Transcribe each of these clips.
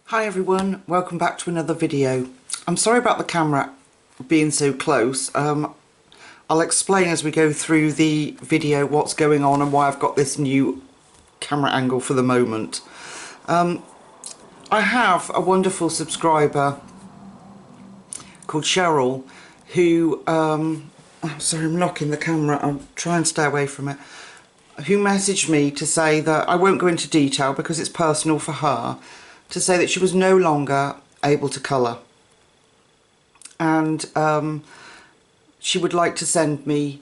Hi everyone, welcome back to another video. I'm sorry about the camera being so close. I'll explain as we go through the video what's going on and why I've got this new camera angle for the moment. I have a wonderful subscriber called Sheryl who, I'm sorry I'm knocking the camera, I'll try and stay away from it, who messaged me to say that, I won't go into detail because it's personal for her, to say that she was no longer able to colour, and she would like to send me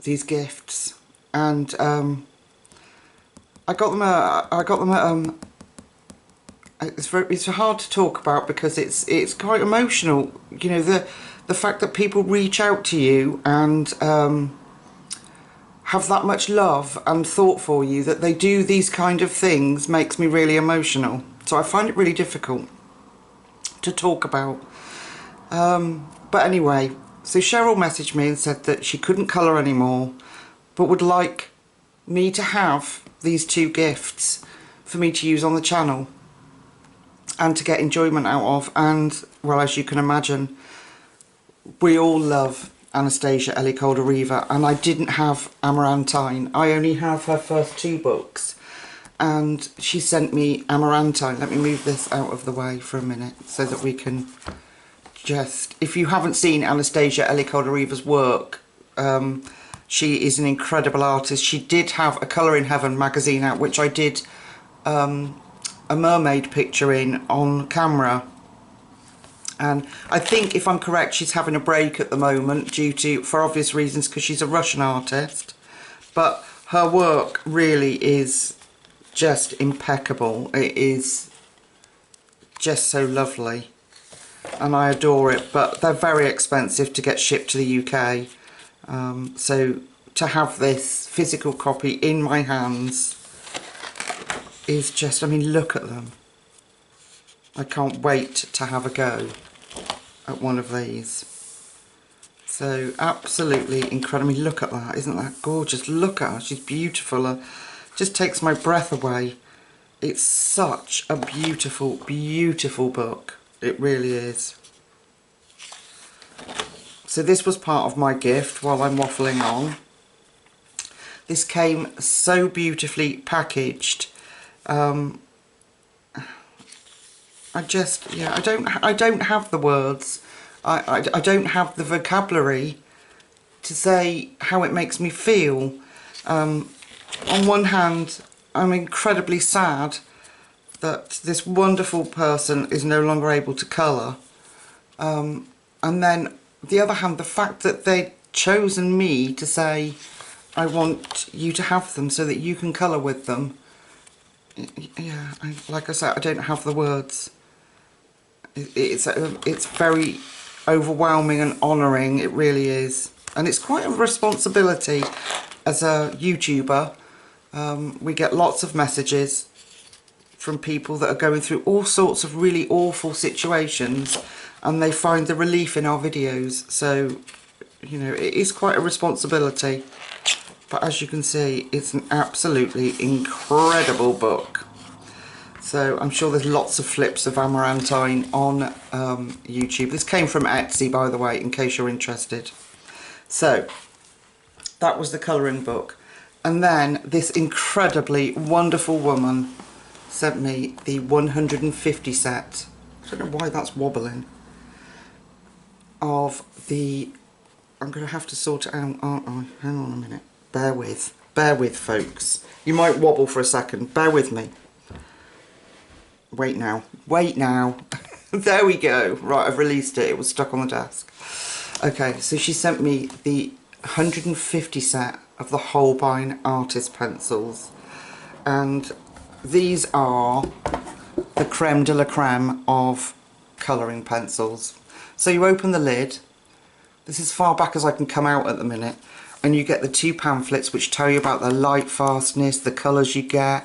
these gifts, and I got them it's hard to talk about because it's quite emotional, you know, the fact that people reach out to you and have that much love and thought for you, that they do these kind of things, makes me really emotional. So I find it really difficult to talk about. But anyway, so Sheryl messaged me and said that she couldn't colour anymore, but would like me to have these two gifts for me to use on the channel and to get enjoyment out of. And, well, as you can imagine, we all love Anastasia Ellie Calder-Riva, and I didn't have Amarantine. I only have her first two books, and she sent me Amarantine. Let me move this out of the way for a minute so that we can just, if you haven't seen Anastasia Ellie Calder-Riva's work, she is an incredible artist. She did have a Colour in Heaven magazine out, which I did a mermaid picture in on camera. And I think, if I'm correct, she's having a break at the moment due to, for obvious reasons, because she's a Russian artist. But her work really is just impeccable. It is just so lovely, and I adore it. But they're very expensive to get shipped to the UK. So to have this physical copy in my hands is just, I mean, look at them. I can't wait to have a go at one of these. So absolutely incredible. I mean, look at that. Isn't that gorgeous? Look at her. She's beautiful. Just takes my breath away. It's such a beautiful, beautiful book. It really is. So this was part of my gift while I'm waffling on. This came so beautifully packaged. I don't have the words. I don't have the vocabulary to say how it makes me feel. On one hand, I'm incredibly sad that this wonderful person is no longer able to colour. And then, the other hand, the fact that they'd chosen me to say, I want you to have them so that you can colour with them. Yeah, like I said, I don't have the words. It's very overwhelming and honouring, it really is. And it's quite a responsibility as a YouTuber. We get lots of messages from people that are going through all sorts of really awful situations, and they find the relief in our videos. So, you know, it is quite a responsibility. But as you can see, it's an absolutely incredible book. So I'm sure there's lots of flips of Amarantine on YouTube. This came from Etsy, by the way, in case you're interested. So that was the colouring book. And then this incredibly wonderful woman sent me the 150 set. I don't know why that's wobbling. Of the... I'm going to have to sort it out, aren't I? Hang on a minute. Bear with, folks. You might wobble for a second. Bear with me. Wait now. There we go. Right, I've released it. It was stuck on the desk. Okay, so she sent me the 150 set of the Holbein Artists Pencils. And these are the creme de la creme of colouring pencils. So you open the lid. This is as far back as I can come out at the minute. And you get the two pamphlets which tell you about the light fastness, the colours you get,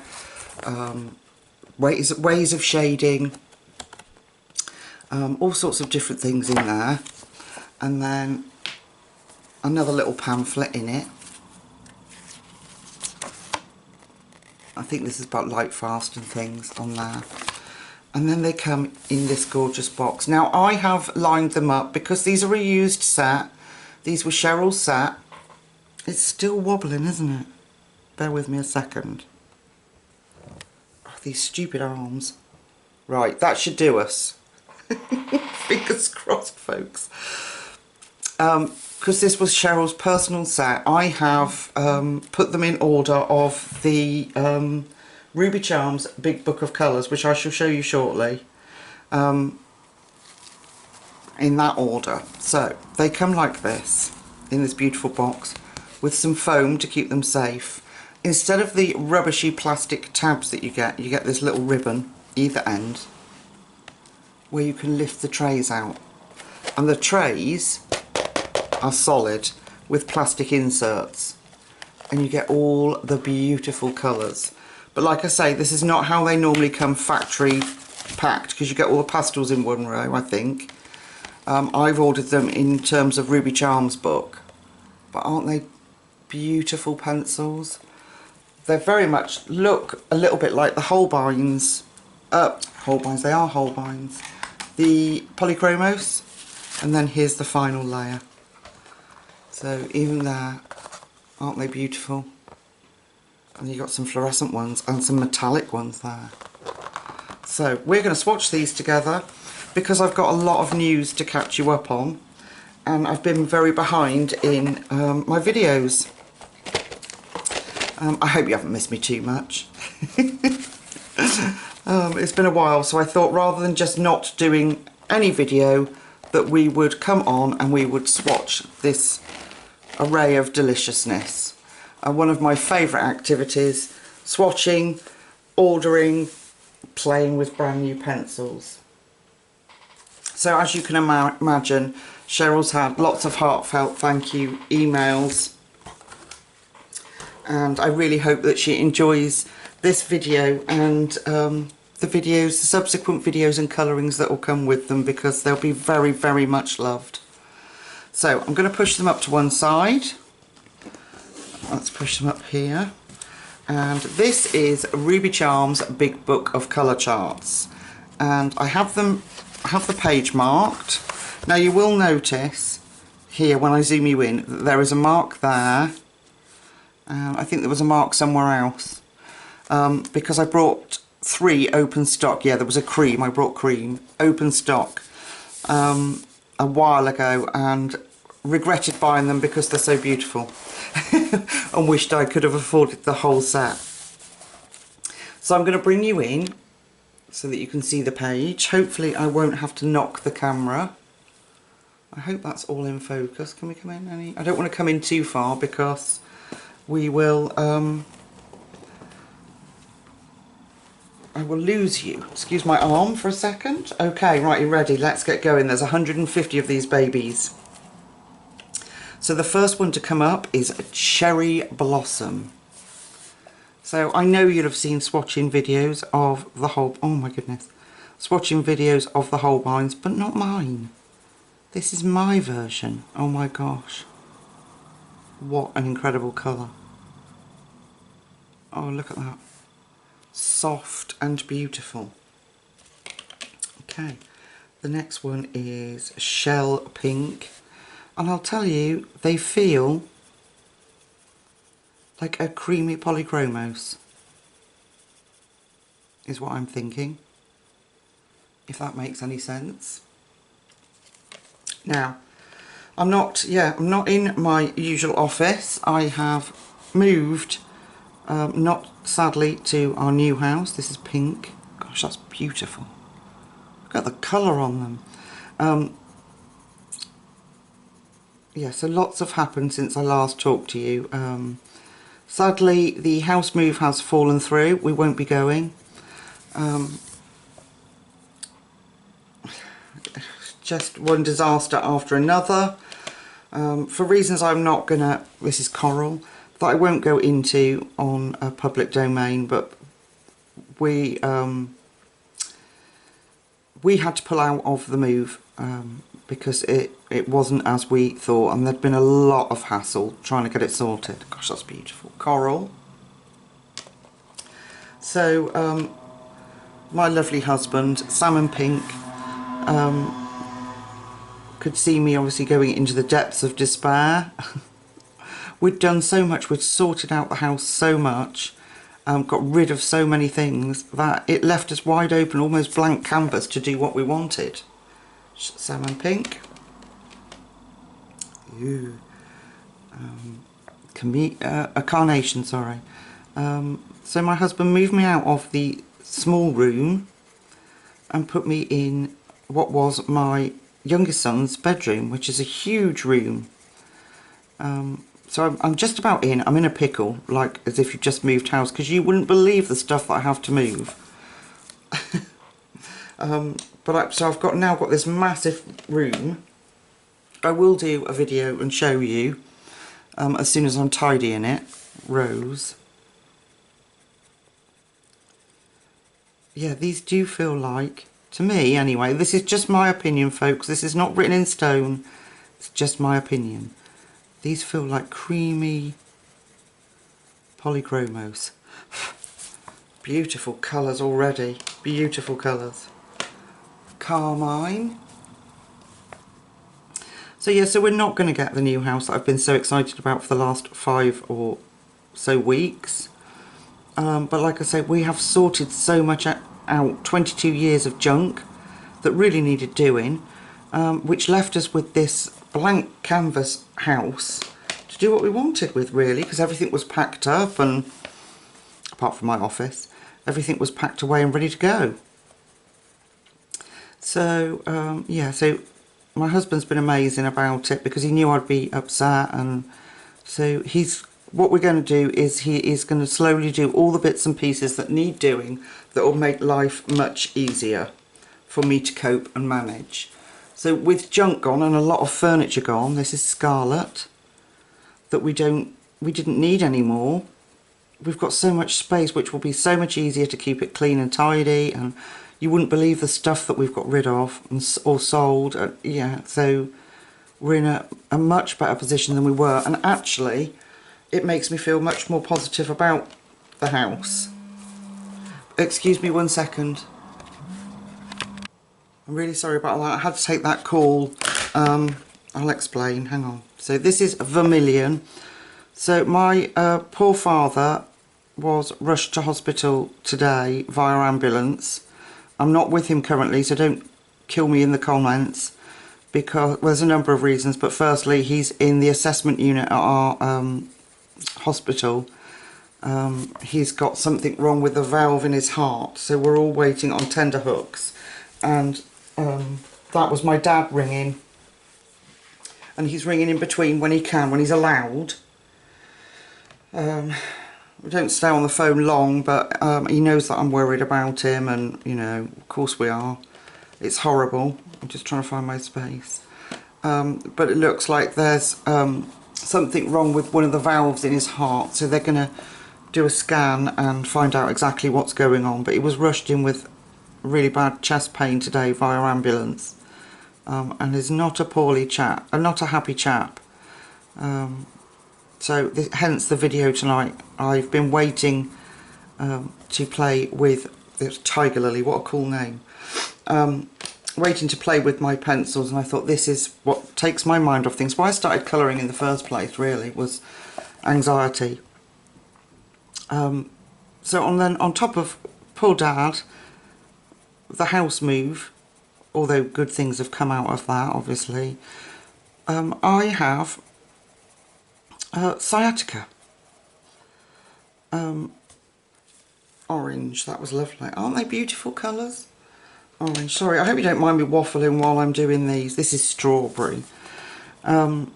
ways of shading, all sorts of different things in there. And then another little pamphlet in it. I think this is about light fast and things on there. And then they come in this gorgeous box. Now I have lined them up because these are a used set. These were Sheryl's set. It's still wobbling, isn't it? Bear with me a second. Oh, these stupid arms. Right, that should do us. Fingers crossed, folks. Because this was Sheryl's personal set, I have put them in order of the Ruby Charms Big Book of Colours, which I shall show you shortly, in that order. So they come like this, in this beautiful box, with some foam to keep them safe. Instead of the rubbishy plastic tabs that you get this little ribbon either end, where you can lift the trays out. And the trays are solid with plastic inserts, and you get all the beautiful colours. But like I say, this is not how they normally come factory packed, because you get all the pastels in one row, I think. I've ordered them in terms of Ruby Charms book. But aren't they beautiful pencils? They very much look a little bit like the Holbeins. Holbeins, they are Holbeins. The Polychromos. And then here's the final layer. So even there, aren't they beautiful? And you've got some fluorescent ones and some metallic ones there. So we're going to swatch these together because I've got a lot of news to catch you up on, and I've been very behind in my videos. I hope you haven't missed me too much. It's been a while, so I thought rather than just not doing any video, that we would come on and we would swatch this array of deliciousness. One of my favourite activities, swatching, ordering, playing with brand new pencils. So as you can imagine, Sheryl's had lots of heartfelt thank you emails, and I really hope that she enjoys this video and the subsequent videos and colourings that will come with them, because they'll be very, very much loved. So I'm going to push them up to one side. Let's push them up here. And this is Ruby Charms Big Book of Colour Charts. And I have the page marked. Now you will notice here when I zoom you in that there is a mark there. I think there was a mark somewhere else. Because I brought 3 open stock. Yeah, there was a cream. I brought cream. Open stock a while ago, and regretted buying them because they're so beautiful. And wished I could have afforded the whole set. So I'm going to bring you in so that you can see the page. Hopefully I won't have to knock the camera. I hope that's all in focus. Can we come in any? I don't want to come in too far because we will I will lose you. Excuse my arm for a second. Okay, right, you're ready. Let's get going. There's 150 of these babies. So the first one to come up is Cherry Blossom. So I know you'll have seen swatching videos of the swatching videos of the Holbeins, but not mine. This is my version. Oh my gosh. What an incredible colour. Oh, look at that. Soft and beautiful. Okay, the next one is Shell Pink. And I'll tell you, they feel like a creamy polychromos, is what I'm thinking, if that makes any sense. Now, I'm not in my usual office. I have moved, not sadly, to our new house. This is pink. Gosh, that's beautiful. Look at the colour on them. Yeah, so lots have happened since I last talked to you. Sadly, the house move has fallen through. We won't be going. Just one disaster after another. For reasons I'm not gonna, this is coral, that I won't go into on a public domain, but we had to pull out of the move because it wasn't as we thought, and there'd been a lot of hassle trying to get it sorted. Gosh, that's beautiful. Coral. So my lovely husband, salmon pink, could see me obviously going into the depths of despair. We'd done so much, we'd sorted out the house so much, got rid of so many things that it left us wide open, almost blank canvas to do what we wanted. Salmon pink. Ooh. A carnation, sorry. So my husband moved me out of the small room and put me in what was my youngest son's bedroom, which is a huge room. So I'm just about in. I'm in a pickle, like as if you've just moved house, because you wouldn't believe the stuff that I have to move. So I've now got this massive room. I will do a video and show you as soon as I'm tidying it. Rose. Yeah, these do feel like, to me anyway, this is just my opinion, folks. This is not written in stone. It's just my opinion. These feel like creamy polychromos. Beautiful colours already. Beautiful colours. Carmine. So yeah, so we're not going to get the new house that I've been so excited about for the last 5 or so weeks. But like I say, we have sorted so much out, 22 years of junk that really needed doing, which left us with this blank canvas house to do what we wanted with, really, because everything was packed up, and apart from my office, everything was packed away and ready to go. So yeah, so my husband's been amazing about it because he knew I'd be upset, and so what we're going to do is he is going to slowly do all the bits and pieces that need doing that will make life much easier for me to cope and manage. So with junk gone and a lot of furniture gone, this is scarlet that we didn't need anymore. We've got so much space, which will be so much easier to keep it clean and tidy, and you wouldn't believe the stuff that we've got rid of or sold. Yeah, so we're in a much better position than we were, and actually it makes me feel much more positive about the house. Excuse me 1 second. I'm really sorry about that. I had to take that call. I'll explain. Hang on. So this is Vermillion. So my poor father was rushed to hospital today via ambulance. I'm not with him currently, so don't kill me in the comments, because well, there's a number of reasons. But firstly, he's in the assessment unit at our hospital. He's got something wrong with the valve in his heart, so we're all waiting on tender hooks. And that was my dad ringing, and he's ringing in between when he can, when he's allowed. We don't stay on the phone long, but he knows that I'm worried about him, and you know, of course we are. It's horrible. I'm just trying to find my space. But it looks like there's something wrong with one of the valves in his heart, so they're going to do a scan and find out exactly what's going on. But he was rushed in with really bad chest pain today via ambulance, and is not a poorly chap, not a happy chap. So hence the video tonight. I've been waiting to play with this Tiger Lily, what a cool name. Waiting to play with my pencils, and I thought this is what takes my mind off things. Why I started colouring in the first place really was anxiety. So on top of poor Dad, the house move, although good things have come out of that obviously, I have sciatica. Orange, that was lovely. Aren't they beautiful colours? Orange, sorry, I hope you don't mind me waffling while I'm doing these. This is strawberry. There's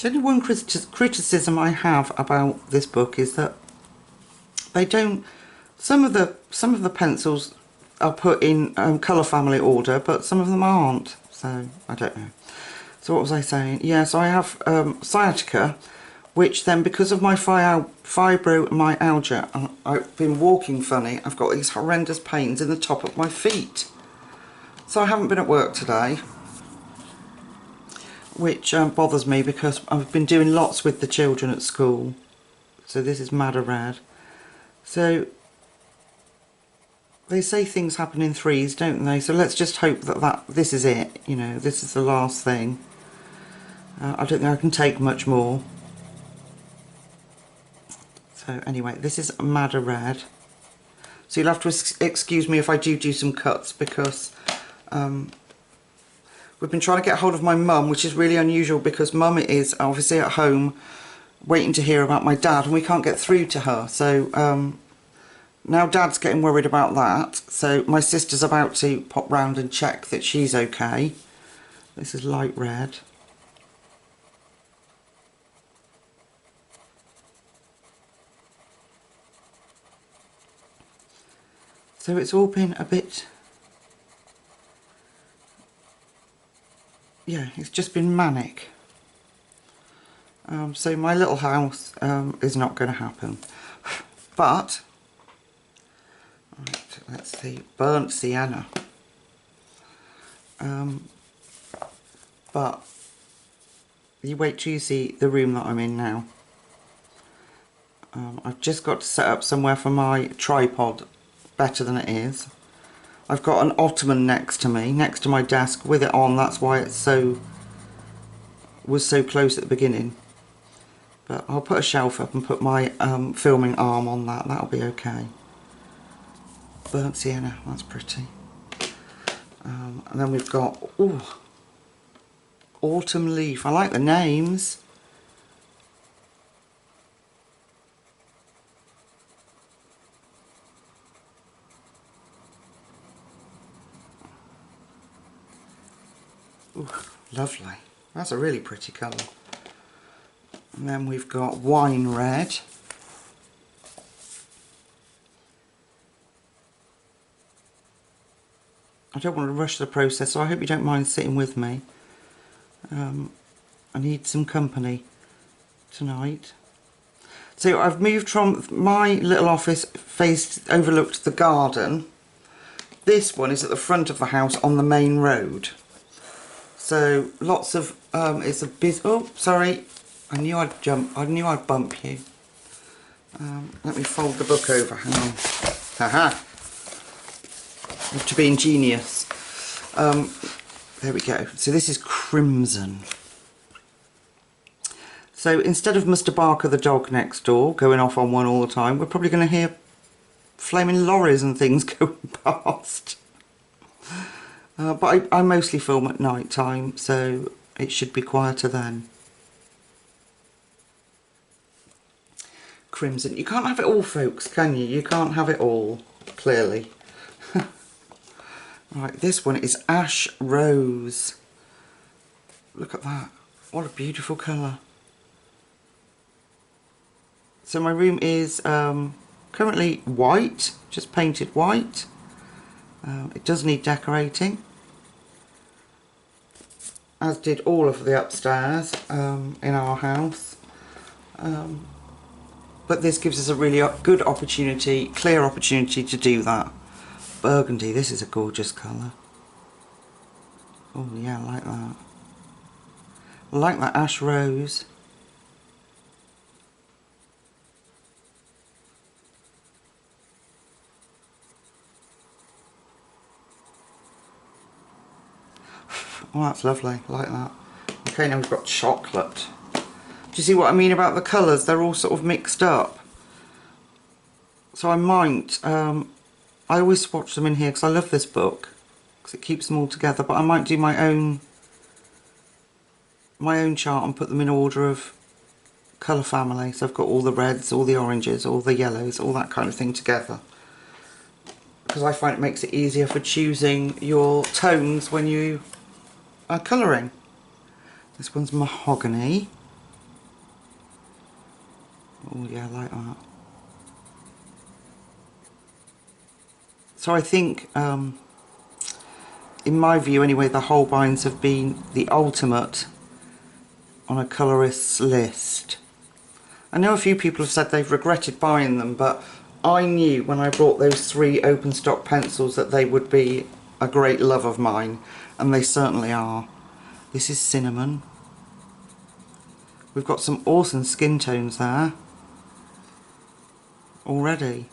only one criticism I have about this book is that they don't, some of the pencils are put in colour family order, but some of them aren't, so I don't know. So what was I saying? Yeah, so I have sciatica, which then, because of my fibromyalgia, I've been walking funny. I've got these horrendous pains in the top of my feet. So I haven't been at work today, which bothers me because I've been doing lots with the children at school. So this is Madder Red. So They say things happen in threes, don't they? So let's just hope that this is it, you know, this is the last thing. I don't think I can take much more. So anyway, this is Madder Red. So you'll have to excuse me if I do some cuts, because we've been trying to get hold of my mum, which is really unusual because mum is obviously at home waiting to hear about my dad, and we can't get through to her. So now Dad's getting worried about that. So my sister's about to pop round and check that she's okay. This is light red. So it's all been a bit, yeah, it's just been manic. So my little house is not going to happen. But, right, let's see, burnt sienna. But you wait till you see the room that I'm in now. I've just got to set up somewhere for my tripod better than it is. I've got an ottoman next to me, next to my desk with it on. That's why it was so close at the beginning. But I'll put a shelf up and put my filming arm on that. That'll be okay. Burnt sienna, that's pretty. And then we've got, ooh, autumn leaf. I like the names. Ooh, lovely. That's a really pretty colour. And then we've got wine red. I don't want to rush the process, so I hope you don't mind sitting with me. I need some company tonight. So I've moved from my little office, overlooked the garden. This one is at the front of the house on the main road. So lots of, it's a busy, oh sorry, I knew I'd bump you. Let me fold the book over, hang on. Haha. Have to be ingenious. There we go. So this is crimson. So instead of Mr. Barker the dog next door going off on one all the time, we're probably going to hear flaming lorries and things going past. But I mostly film at night time, so it should be quieter then. Crimson. You can't have it all, folks, can you? You can't have it all, clearly. Right, this one is Ash Rose. Look at that. What a beautiful colour. So my room is currently white, just painted white. It does need decorating, as did all of the upstairs in our house. But this gives us a really good opportunity, clear opportunity to do that. Burgundy, this is a gorgeous colour. Oh yeah, I like that. I like that ash rose. Oh, that's lovely, I like that. Okay, now we've got chocolate. Do you see what I mean about the colours? They're all sort of mixed up. So I might, I always swatch them in here because I love this book, because it keeps them all together, but I might do my own chart and put them in order of colour family. So I've got all the reds, all the oranges, all the yellows, all that kind of thing together. Because I find it makes it easier for choosing your tones when you are colouring. This one's mahogany. Oh yeah, I like that. So I think, in my view anyway, the Holbeins have been the ultimate on a colourist's list. I know a few people have said they've regretted buying them, but I knew when I bought those 3 open stock pencils that they would be a great love of mine, and they certainly are. This is cinnamon. We've got some awesome skin tones there already.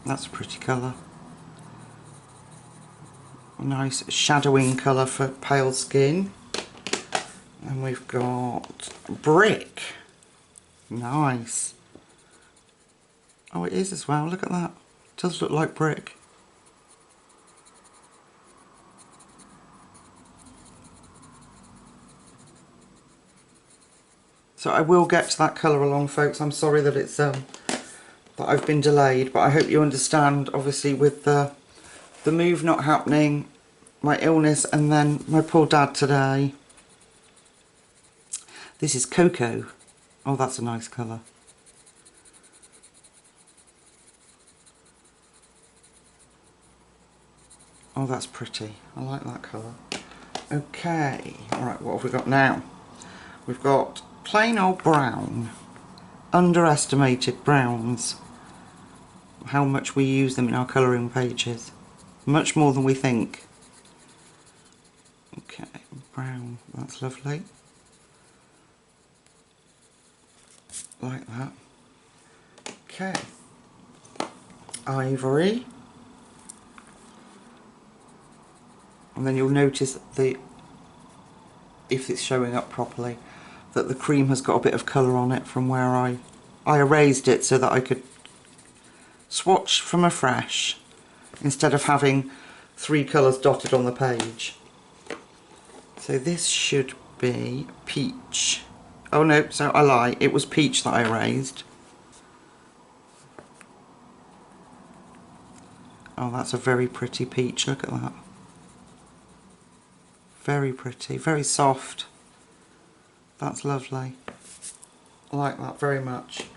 That's a pretty colour. A nice shadowing colour for pale skin. And we've got Brick. Nice. Oh, it is as well. Look at that. It does look like brick. So I will get to that colour along, folks. I'm sorry that it's that I've been delayed, but I hope you understand. Obviously, with the move not happening, my illness, and then my poor dad today. This is Coco. Oh, that's a nice colour. Oh, that's pretty. I like that colour. Okay, alright, what have we got now? We've got plain old brown. Underestimated browns. How much we use them in our colouring pages. Much more than we think. Okay, brown, that's lovely. Like that. Okay. Ivory. And then you'll notice if it's showing up properly, that the cream has got a bit of colour on it from where I erased it so that I could swatch from afresh instead of having 3 colours dotted on the page. So this should be peach. Oh no, so I lie, it was peach that I erased. Oh, that's a very pretty peach, look at that. Very pretty, very soft. That's lovely. I like that very much.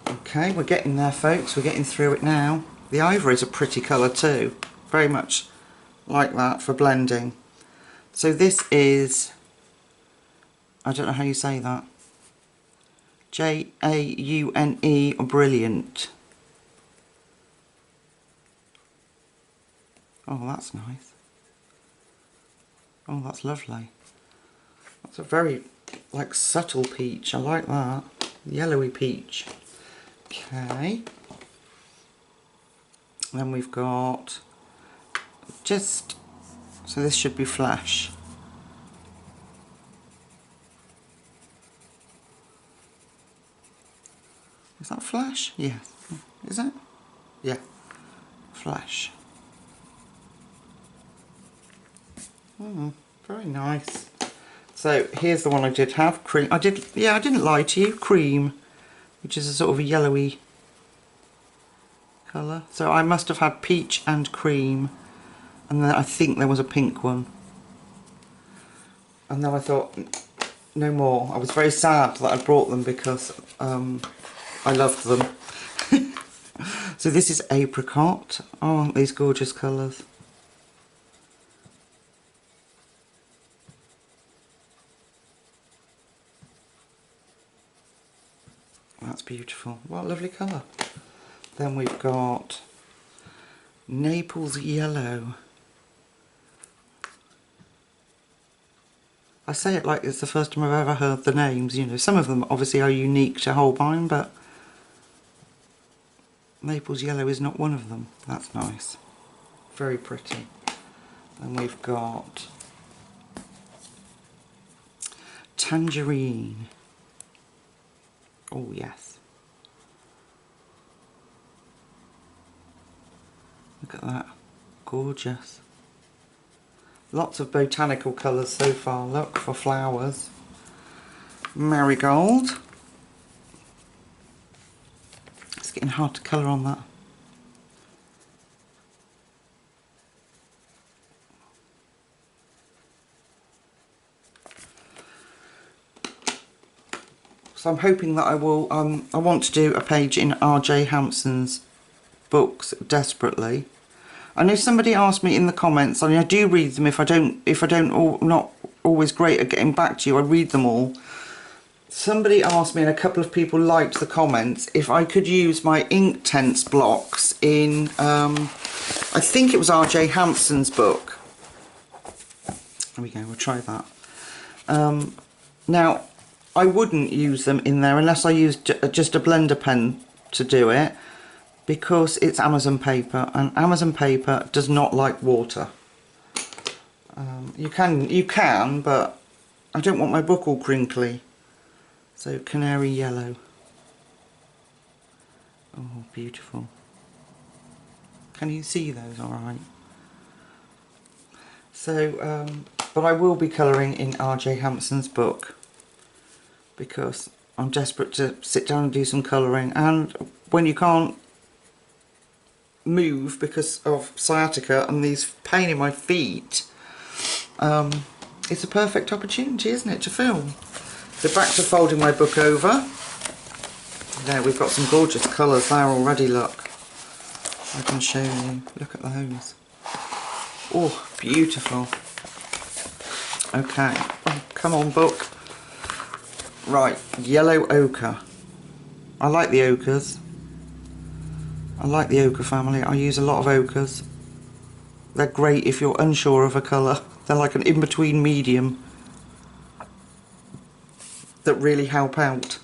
Okay, we're getting there, folks, we're getting through it now. The ivory is a pretty colour too, very much like that for blending. So this is, I don't know how you say that. Jaune or Brilliant. Oh, that's nice. Oh, that's lovely. That's a very, like, subtle peach. I like that. Yellowy peach. Okay. Then we've got just, so this should be Flash. Is that Flash? Yeah. Is it? Yeah. Flash. Very nice. So here's the one I did have. Cream. I didn't lie to you. Cream, which is a sort of a yellowy colour. So I must have had peach and cream, and then I think there was a pink one. And then I thought, no more. I was very sad that I brought them because I loved them. So this is Apricot. Oh, aren't these gorgeous colours? That's beautiful. What a lovely colour. Then we've got Naples Yellow. I say it like it's the first time I've ever heard the names, you know. Some of them obviously are unique to Holbein, but Naples Yellow is not one of them. That's nice. Very pretty. And we've got Tangerine. Oh yes. Look at that. Gorgeous. Lots of botanical colours so far. Look, for flowers. Marigold. It's getting hard to colour on that. So I'm hoping that I will, I want to do a page in R.J. Hampson's books desperately. I know somebody asked me in the comments, I mean I do read them if I don't not always great at getting back to you, I read them all. Somebody asked me, and a couple of people liked the comments, if I could use my Inktense blocks in, I think it was R.J. Hampson's book. There we go, we'll try that. Now, I wouldn't use them in there unless I used just a blender pen to do it. because it's Amazon paper, and Amazon paper does not like water. You can, but I don't want my book all crinkly. So Canary Yellow. Oh, beautiful. Can you see those all right? So, but I will be colouring in R.J. Hampson's book because I'm desperate to sit down and do some colouring, and when you can't move because of sciatica and these pain in my feet, it's a perfect opportunity, isn't it, to film. So back to folding my book over. There, we've got some gorgeous colours there already, look. I can show you. Look at those. Oh, beautiful. Okay. Oh, come on, book. Right, yellow ochre. I like the ochres. I like the ochre family. I use a lot of ochres. They're great if you're unsure of a colour. They're like an in-between medium that really help out.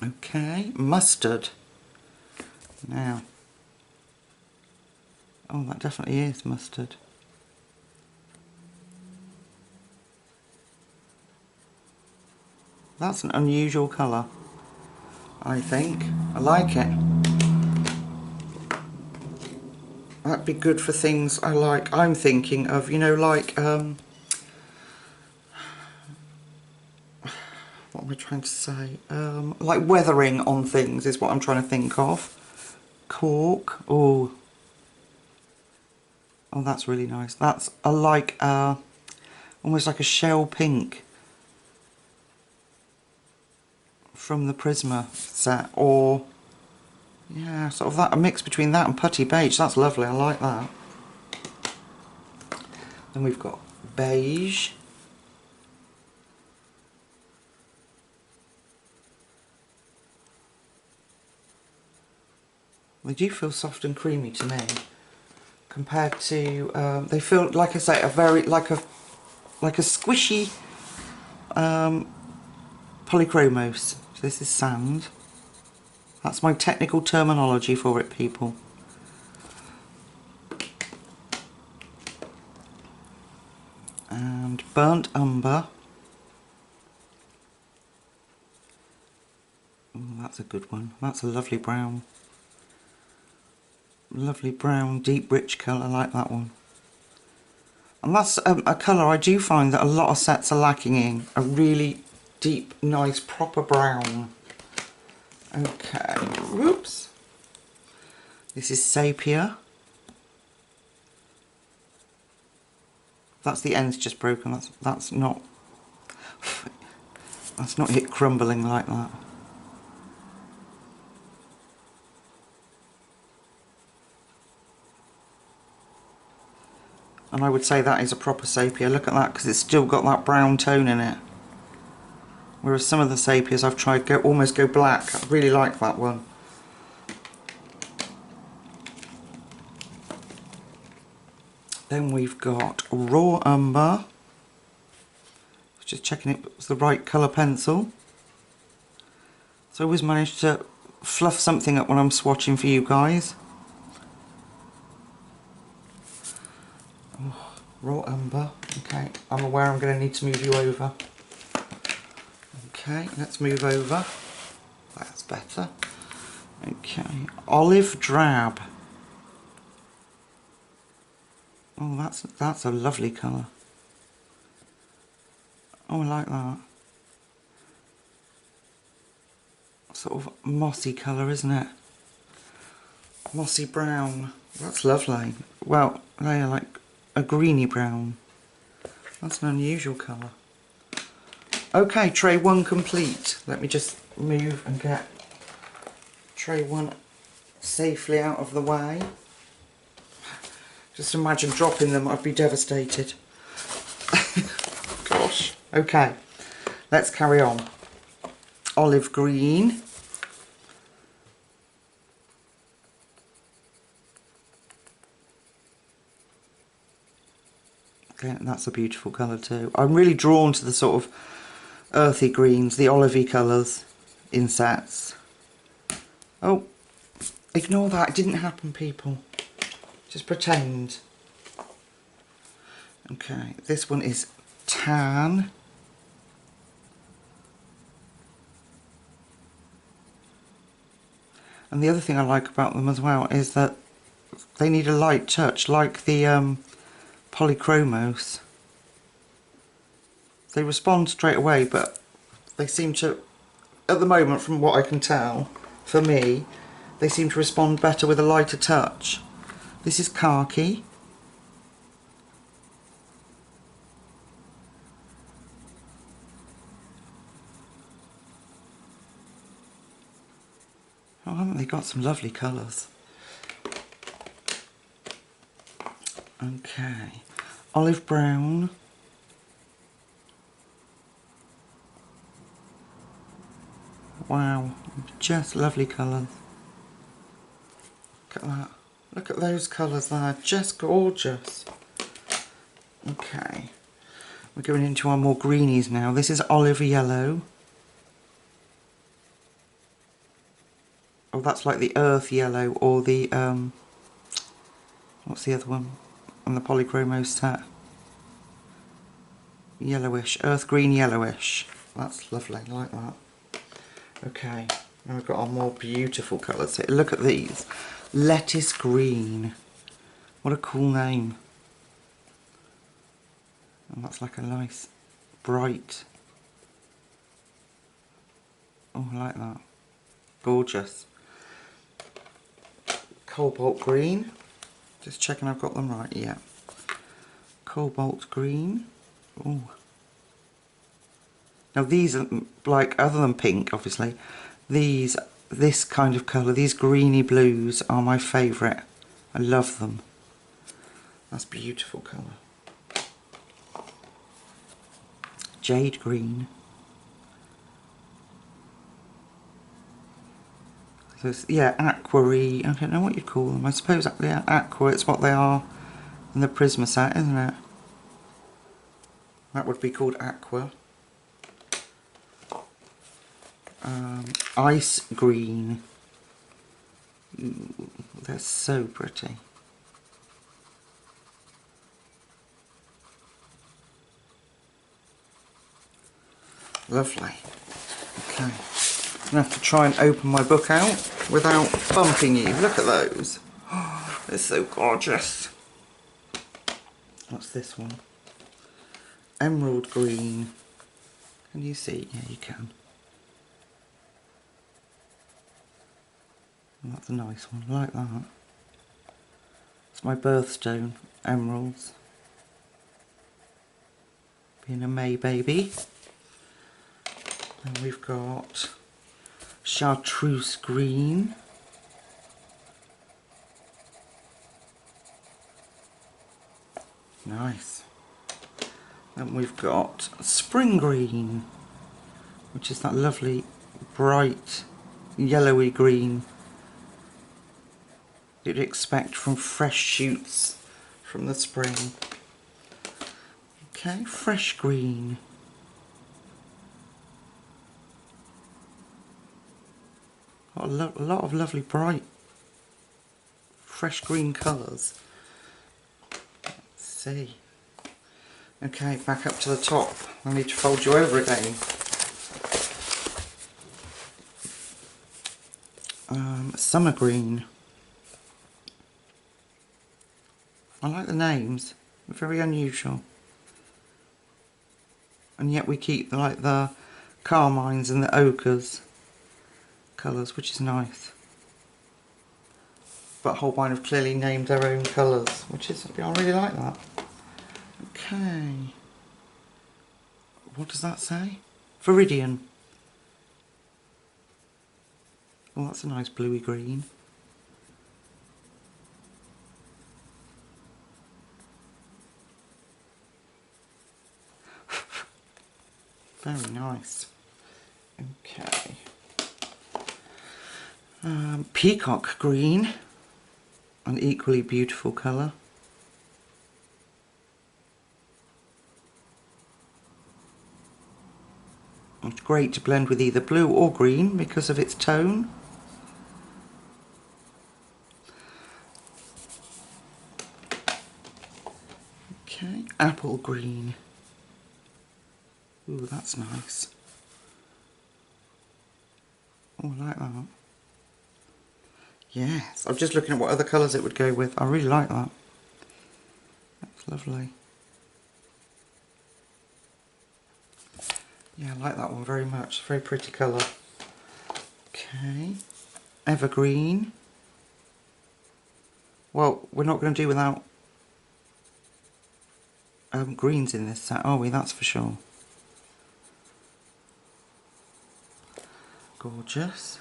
Okay, mustard. Now, oh, that definitely is mustard. That's an unusual colour, I think. I like it. That'd be good for things I like. I'm thinking of, you know, like, what am I trying to say? Like weathering on things is what I'm trying to think of. Cork. Oh, oh, that's really nice. That's a like almost like a shell pink from the Prisma set, or yeah, sort of that, a mix between that and putty beige. That's lovely. I like that. Then we've got beige. They do feel soft and creamy to me, compared to they feel, like I say, a very like a squishy polychromos. So this is sand. That's my technical terminology for it, people. And burnt umber. Oh, that's a good one. That's a lovely brown. Lovely brown, deep, rich colour. I like that one. And that's a colour I do find that a lot of sets are lacking in. A really deep, nice, proper brown. Okay, whoops. This is Sepia. That's the end's just broken. That's not it crumbling like that. And I would say that is a proper sepia. Look at that, because it's still got that brown tone in it. Whereas some of the sepias I've tried almost go black. I really like that one. Then we've got raw umber. Just checking it was the right colour pencil. So I always manage to fluff something up when I'm swatching for you guys. Oh, raw umber. Okay, I'm aware I'm going to need to move you over. Okay, let's move over. That's better. Okay, olive drab. Oh, that's a lovely colour. Oh, I like that. Sort of mossy colour, isn't it? Mossy brown. That's lovely. Well, they are like a greeny brown. That's an unusual colour. Okay, tray one complete. Let me just move and get tray one safely out of the way. Just imagine dropping them, I'd be devastated. Gosh. Okay, let's carry on. Olive green. Okay, that's a beautiful colour too. I'm really drawn to the sort of earthy greens, the olivey colours in sets. Oh, Ignore that, it didn't happen, people. Just pretend. Okay, this one is tan. And the other thing I like about them as well is that they need a light touch, like the polychromos. They respond straight away, but they seem to, at the moment, from what I can tell, for me, they seem to respond better with a lighter touch. This is khaki. Oh, haven't they got some lovely colours? Okay, olive brown. Wow, just lovely colours. Look at that. Look at those colours there, just gorgeous. Okay, we're going into our more greenies now. This is olive yellow. Oh, that's like the earth yellow, or the, what's the other one on the polychromos set? Yellowish, earth green yellowish. That's lovely, I like that. Okay, now we've got our more beautiful colours here. Look at these. Lettuce green. What a cool name. And that's like a nice, bright. Oh, I like that. Gorgeous. Cobalt green. Just checking I've got them right, yeah. Cobalt green. Oh. Now these are, like, other than pink, obviously, this kind of colour, these greeny blues are my favourite. I love them. That's beautiful colour. Jade green. So it's, yeah, aqua-y, I don't know what you'd call them. I suppose, yeah, aqua, it's what they are in the Prisma set, isn't it? That would be called aqua. Ice green. Ooh, they're so pretty. Lovely. Okay. I'm going to have to try and open my book out without bumping you. Look at those. Oh, they're so gorgeous. What's this one? Emerald green. Can you see? Yeah, you can. Oh, that's a nice one. I like that. It's my birthstone, emeralds. Being a May baby. And we've got chartreuse green. Nice. And we've got spring green, which is that lovely bright yellowy green you'd expect from fresh shoots from the spring. Okay, fresh green. Got a lot of lovely bright fresh green colours. Let's see. Okay, back up to the top. I need to fold you over again. Summer green. I like the names. They're very unusual. And yet we keep like the carmines and the ochres colours, which is nice. But Holbein have clearly named their own colours, which is, I really like that. Okay. What does that say? Viridian. Oh, that's a nice bluey green. Very nice. Okay. Peacock green. An equally beautiful colour. It's great to blend with either blue or green because of its tone. Apple Green. Ooh, that's nice. Oh, I like that. Yes, I'm just looking at what other colours it would go with. I really like that. That's lovely. Yeah, I like that one very much. Very pretty colour. Okay. Evergreen. Well, we're not going to do without greens in this set, are we? That's for sure. Gorgeous.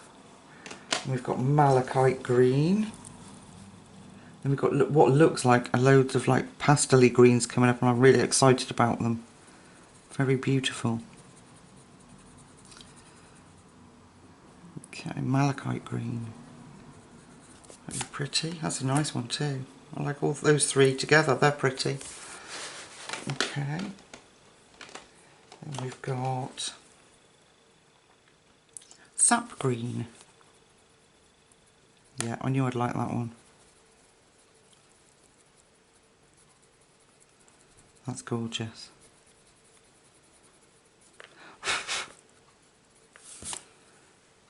And we've got Malachite Green. Then we've got what looks like loads of like pastel-y greens coming up, and I'm really excited about them. Very beautiful. Okay, Malachite Green. Very pretty. That's a nice one too. I like all those three together. They're pretty. Okay. Then we've got Sap Green. Yeah, I knew I'd like that one. That's gorgeous.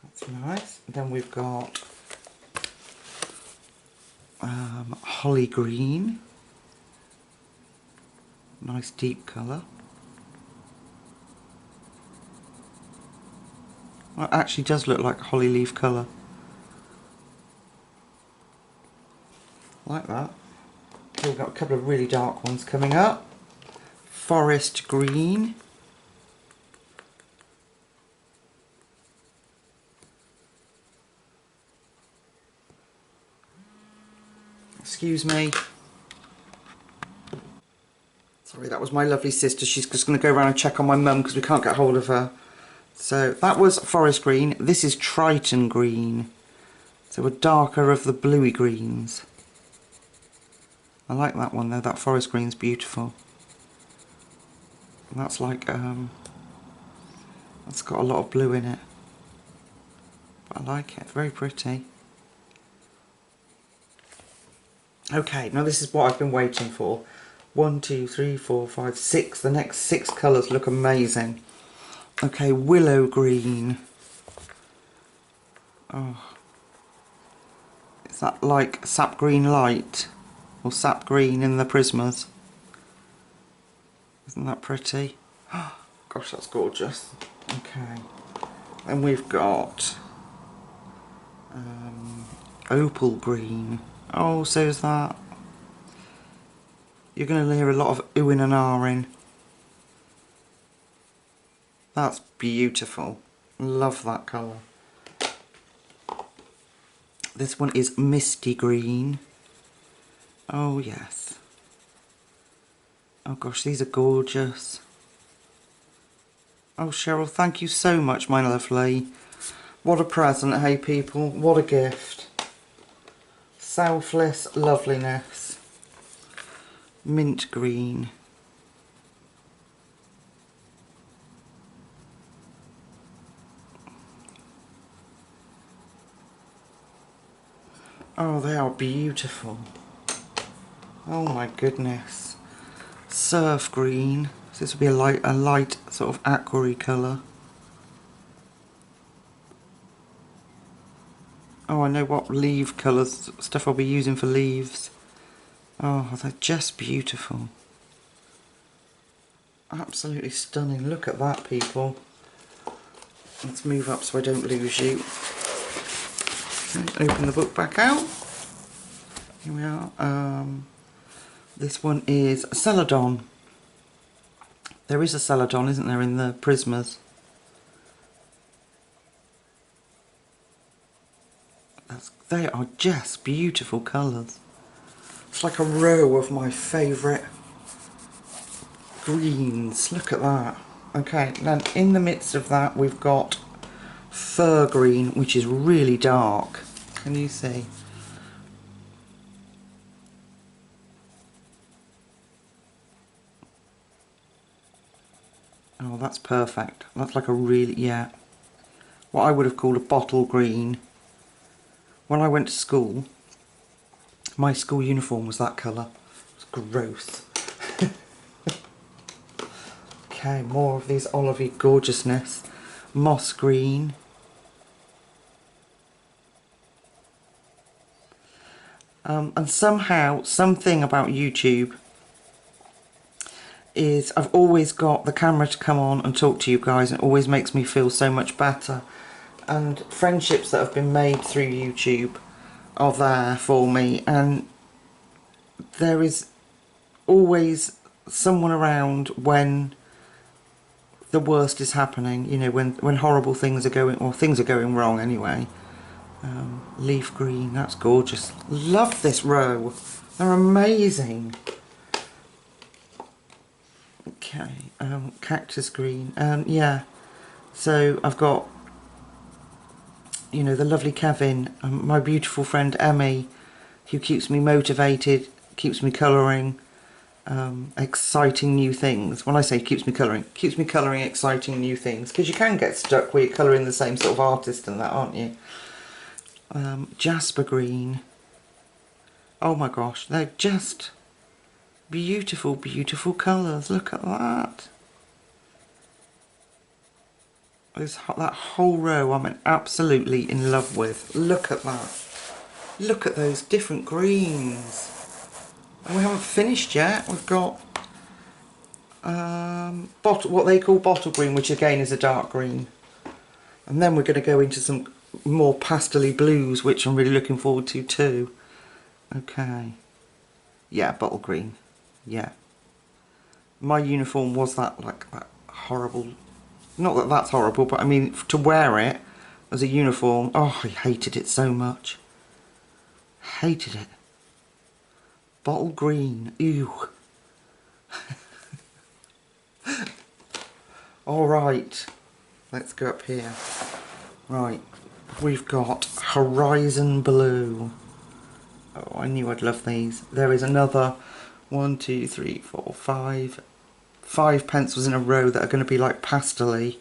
That's nice. Then we've got Holly Green. Nice deep colour. Well, it actually does look like holly leaf colour. Like that. Okay, we've got a couple of really dark ones coming up. Forest Green. Excuse me. Sorry, that was my lovely sister. She's just going to go around and check on my mum because we can't get hold of her. So that was Forest Green. This is Triton Green. So a darker of the bluey greens. I like that one though. That Forest Green's beautiful. And that's like that's got a lot of blue in it. But I like it. Very pretty. Okay, now this is what I've been waiting for. 1, 2, 3, 4, 5, 6. The next 6 colours look amazing. Okay, Willow Green. Oh. Is that like Sap Green Light? Or Sap Green in the Prismas? Isn't that pretty? Gosh, that's gorgeous. Okay. Then we've got Opal Green. Oh, so is that. You're going to hear a lot of oohing and ahhing. That's beautiful. Love that colour. This one is Misty Green. Oh yes. Oh gosh, these are gorgeous. Oh Sheryl, thank you so much, my lovely. What a present, hey people. What a gift. Selfless loveliness. Mint Green. Oh, they are beautiful. Oh my goodness. Surf Green. So this would be a light sort of aqua-y colour. Oh, I know what leaf colours, stuff I'll be using for leaves. Oh, they're just beautiful. Absolutely stunning. Look at that, people. Let's move up so I don't lose you. Okay, open the book back out. Here we are. This one is Celadon. There is a Celadon, isn't there, in the Prismas? They are just beautiful colours. It's like a row of my favourite greens. Look at that. Okay, then in the midst of that we've got Fir Green, which is really dark. Can you see? Oh, that's perfect. That's like a really, yeah, what I would have called a bottle green. When I went to school, my school uniform was that colour. It was gross. Okay, more of these olivey gorgeousness. Moss green. And somehow, something about YouTube is I've always got the camera to come on and talk to you guys, and it always makes me feel so much better. And friendships that have been made through YouTube are there for me, and there is always someone around when the worst is happening, you know, when horrible things are going, or things are going wrong anyway. Leaf green, that's gorgeous. Love this row, they're amazing. Okay, cactus green, yeah, so I've got, you know, the lovely Kevin, my beautiful friend Emmy, who keeps me motivated, keeps me colouring exciting new things. When I say keeps me colouring exciting new things, because you can get stuck where you're colouring the same sort of artist and that, aren't you? Jasper green, oh my gosh, they're just beautiful, beautiful colours. Look at that. That whole row I'm absolutely in love with. Look at that. Look at those different greens. And we haven't finished yet. We've got what they call bottle green, which again is a dark green. And then we're going to go into some more pastel-y blues, which I'm really looking forward to too. Okay. Yeah, bottle green. Yeah. My uniform was that, like, that horrible... Not that that's horrible, but I mean, to wear it as a uniform, oh, I hated it so much. Hated it. Bottle green, ew. Alright, let's go up here. Right, we've got Horizon Blue. Oh, I knew I'd love these. There is another 1, 2, 3, 4, 5 pencils in a row that are going to be like pastel-y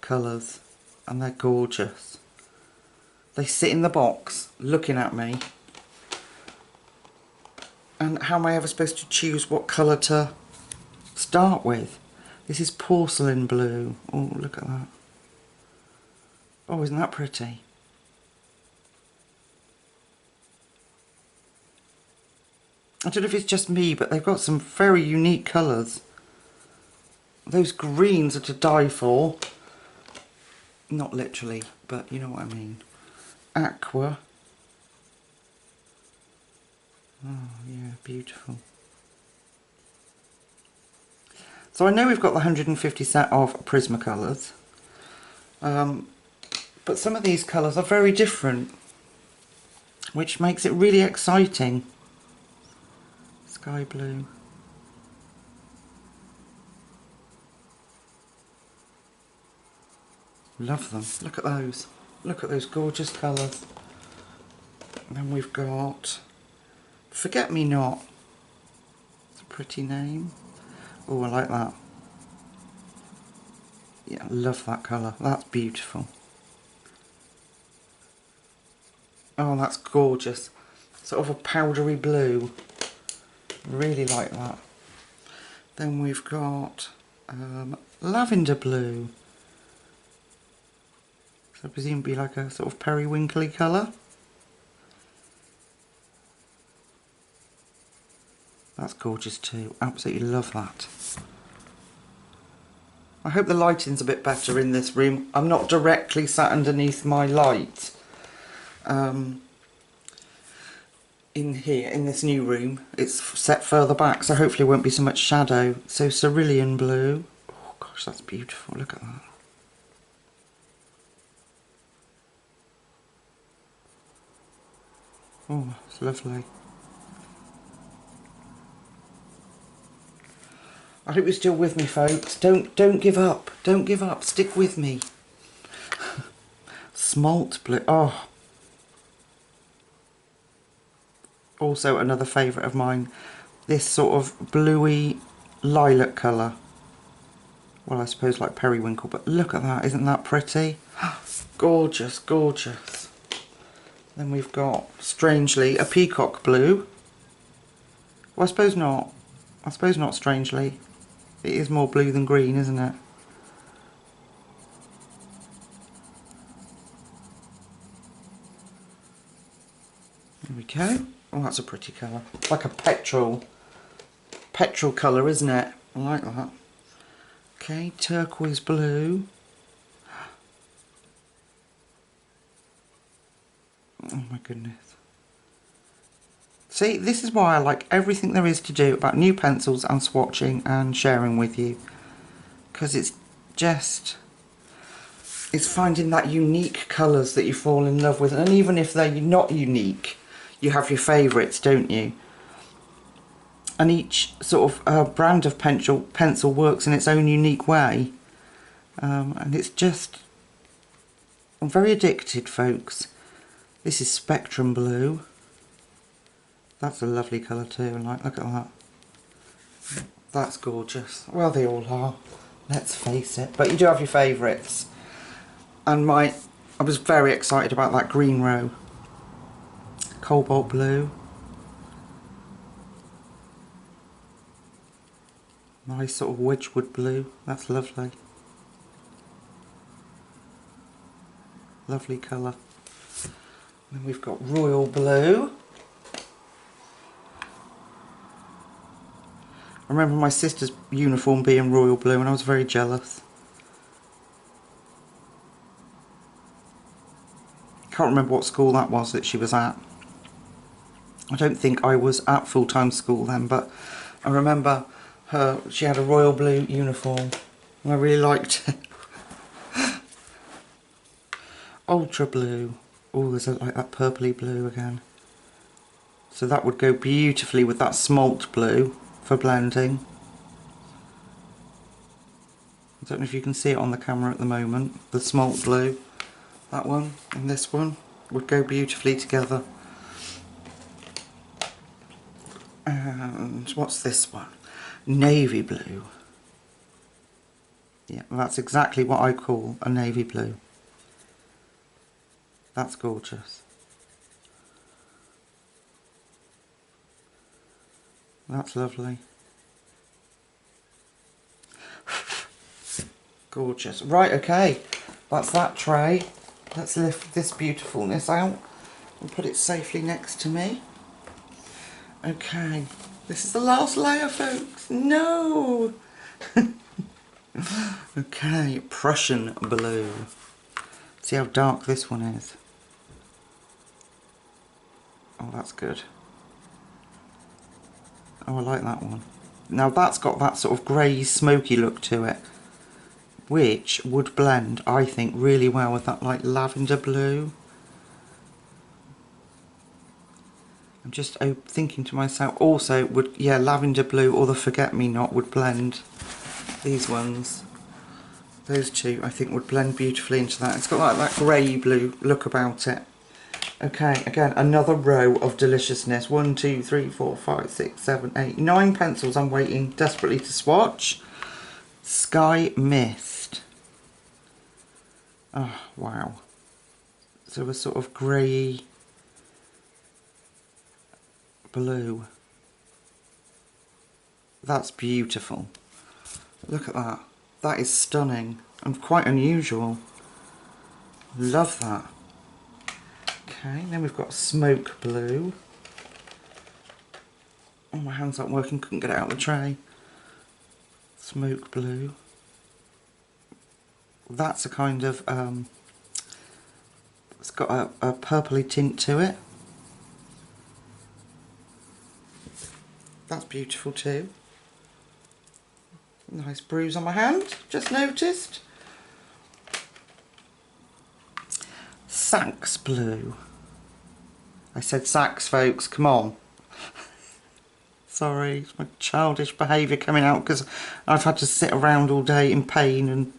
colours, and they're gorgeous. They sit in the box looking at me, and how am I ever supposed to choose what colour to start with? This is Porcelain Blue. Oh, look at that. Oh, isn't that pretty? I don't know if it's just me, but they've got some very unique colours. Those greens are to die for. Not literally, but you know what I mean. Aqua. Oh yeah, beautiful. So I know we've got the 150 set of Prismacolors, but some of these colours are very different, which makes it really exciting. Sky blue. Love them. Look at those. Look at those gorgeous colours. And then we've got Forget Me Not. It's a pretty name. Oh, I like that. Yeah, I love that colour. That's beautiful. Oh, that's gorgeous. Sort of a powdery blue. Really like that. Then we've got Lavender Blue. So I presume be like a sort of periwinkly colour. That's gorgeous too. Absolutely love that. I hope the lighting's a bit better in this room. I'm not directly sat underneath my light. In here, in this new room, it's set further back, so hopefully it won't be so much shadow. So Cerulean Blue. Oh gosh, that's beautiful. Look at that. Oh, it's lovely. I hope you're still with me, folks. Don't give up. Don't give up. Stick with me. Smalt blue. Oh. Also another favourite of mine. This sort of bluey lilac colour. Well, I suppose like periwinkle, but look at that. Isn't that pretty? Gorgeous, gorgeous. Then we've got, strangely, a peacock blue. Well, I suppose not. I suppose not strangely. It is more blue than green, isn't it? There we go. Oh, that's a pretty colour. It's like a petrol colour, isn't it? I like that. Okay, turquoise blue. Oh my goodness. See, this is why I like everything there is to do about new pencils and swatching and sharing with you. Because it's finding that unique colours that you fall in love with. And even if they're not unique, you have your favourites, don't you? And each sort of brand of pencil works in its own unique way. And it's just... I'm very addicted, folks. This is Spectrum Blue. That's a lovely colour too, like, look at that. That's gorgeous. Well, they all are, let's face it. But you do have your favourites. And I was very excited about that green row. Cobalt Blue. Nice sort of Wedgwood Blue, that's lovely. Lovely colour. Then we've got Royal Blue. I remember my sister's uniform being royal blue and I was very jealous. Can't remember what school that was that she was at. I don't think I was at full-time school then, but I remember she had a royal blue uniform and I really liked it. Ultra blue. Oh, there's like that purpley blue again. So that would go beautifully with that smalt blue for blending. I don't know if you can see it on the camera at the moment. The smalt blue, that one and this one would go beautifully together. And what's this one? Navy blue. Yeah, that's exactly what I call a navy blue. That's gorgeous. That's lovely. Gorgeous. Right, okay. That's that tray. Let's lift this beautifulness out and put it safely next to me. Okay. This is the last layer, folks. No! Okay, Prussian Blue. See how dark this one is. Oh, that's good. Oh, I like that one. Now that's got that sort of grey, smoky look to it, which would blend, I think, really well with that like lavender blue. I'm just thinking to myself, also would, yeah, lavender blue or the forget-me-not would blend. These ones, those two, I think would blend beautifully into that. It's got like that grey blue look about it. Okay, again, another row of deliciousness. 1, 2, 3, 4, 5, 6, 7, 8, 9 pencils I'm waiting desperately to swatch. Sky Mist. Oh, wow. So a sort of grey blue. That's beautiful. Look at that. That is stunning and quite unusual. Love that. Okay, then we've got Smoke Blue. Oh, my hands aren't working, couldn't get it out of the tray. Smoke Blue. That's a kind of, it's got a purpley tint to it. That's beautiful too. Nice bruise on my hand, just noticed. Sax Blue. I said sax, folks, come on. Sorry, it's my childish behaviour coming out because I've had to sit around all day in pain and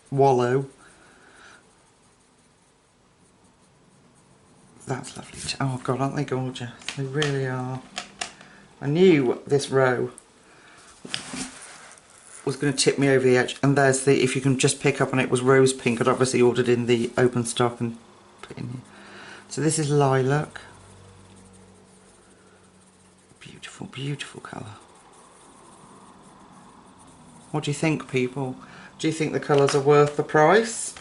wallow. That's lovely. Oh God, aren't they gorgeous? They really are. I knew this row was going to tip me over the edge. And there's the, if you can just pick up on it, was rose pink. I'd obviously ordered in the open stock and put in here. So this is Lilac. Beautiful, beautiful colour. What do you think, people? Do you think the colours are worth the price?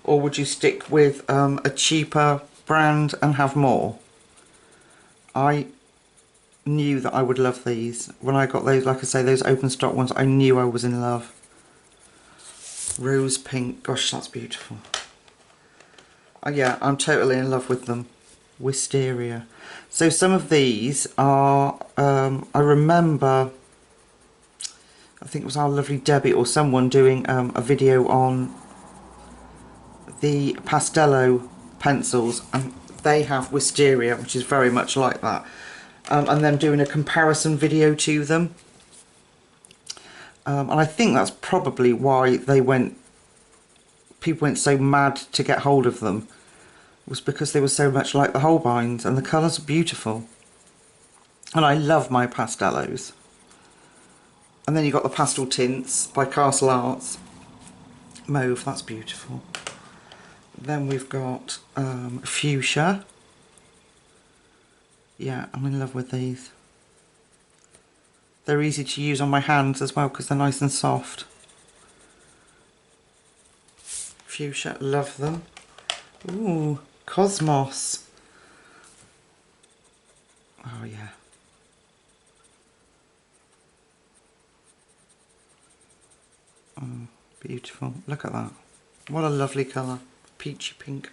Or would you stick with a cheaper brand and have more? I knew that I would love these. When I got those, like I say, those open stock ones, I knew I was in love. Rose pink, gosh, that's beautiful. Yeah, I'm totally in love with them. Wisteria. So some of these are, I remember, I think it was our lovely Debbie or someone doing a video on the Pastello pencils, and they have wisteria, which is very much like that, and then doing a comparison video to them, and I think that's probably why people went so mad to get hold of them, was because they were so much like the Holbeins, and the colours are beautiful, and I love my Pastellos. And then you've got the pastel tints by Castle Arts. Mauve, that's beautiful. Then we've got fuchsia. Yeah, I'm in love with these. They're easy to use on my hands as well because they're nice and soft. Fuchsia, love them. Ooh, Cosmos. Oh yeah. Oh, beautiful. Look at that. What a lovely colour. Peachy pink.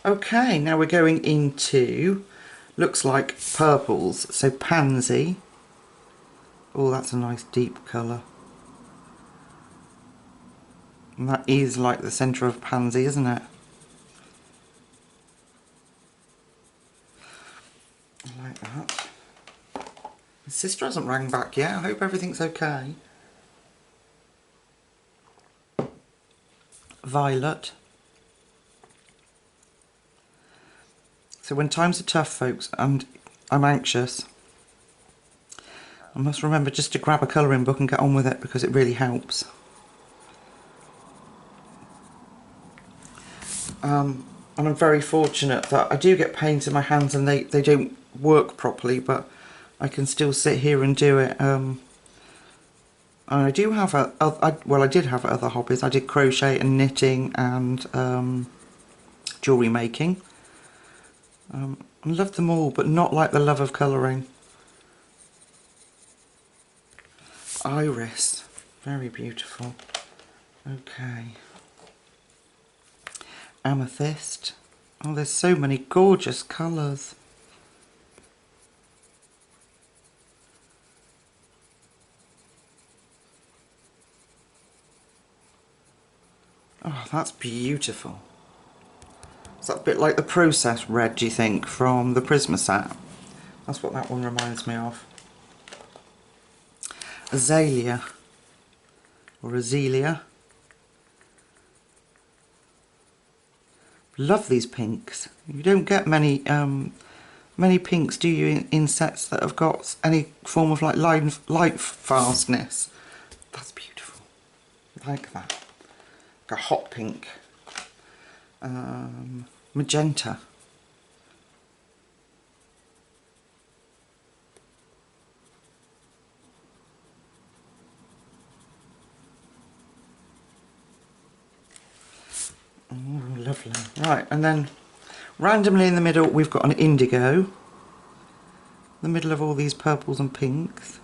Okay, now we're going into, looks like purples. So Pansy. Oh, that's a nice deep colour. And that is like the centre of Pansy, isn't it? I like that. My sister hasn't rang back yet. I hope everything's okay. Violet. So when times are tough, folks, and I'm anxious, I must remember just to grab a colouring book and get on with it, because it really helps. And I'm very fortunate that I do get pains in my hands and they don't work properly, but I can still sit here and do it. And I do have I did have other hobbies. I did crochet and knitting and jewellery making. I love them all, but not like the love of colouring. Iris, very beautiful. Okay. Amethyst. Oh, there's so many gorgeous colours. Oh, that's beautiful. Is that a bit like the Process Red, do you think, from the Prisma set? That's what that one reminds me of. Azalea. Or Azalea. Love these pinks. You don't get many many pinks, do you, in sets that have got any form of like light fastness. That's beautiful. Like that. Like a hot pink. Magenta. Oh, lovely. Right, and then randomly in the middle we've got an indigo. In the middle of all these purples and pinks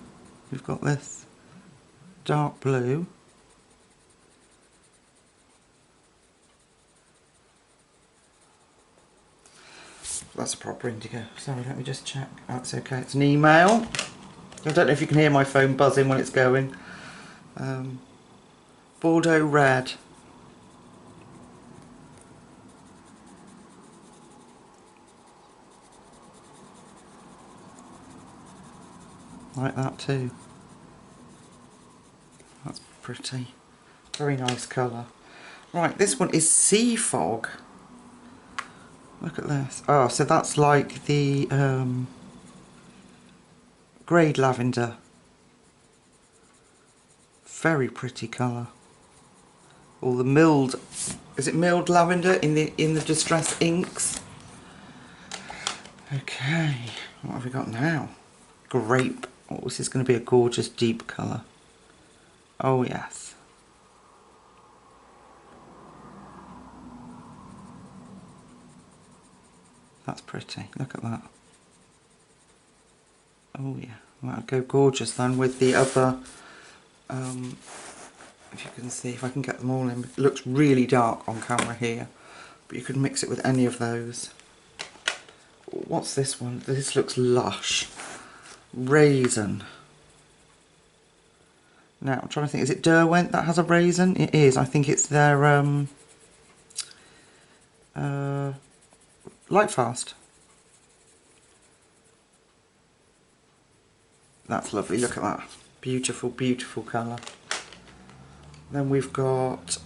we've got this dark blue. That's a proper indigo. Sorry, let me just check. Oh, it's okay. It's an email. I don't know if you can hear my phone buzzing when it's going. Bordeaux red. Like that too. That's pretty. Very nice colour. Right, this one is Sea Fog. Look at this. Oh, so that's like the greyed lavender. Very pretty colour. Or the milled, is it milled lavender in the distress inks? Okay, what have we got now? Grape. Oh, this is going to be a gorgeous deep colour. Oh yes. That's pretty. Look at that. Oh yeah. That'd go gorgeous then with the other, if you can see, if I can get them all in. It looks really dark on camera here, but you could mix it with any of those. What's this one? This looks lush. Raisin. Now, I'm trying to think, is it Derwent that has a raisin? It is. I think it's their Lightfast. That's lovely. Look at that. Beautiful, beautiful colour. Then we've got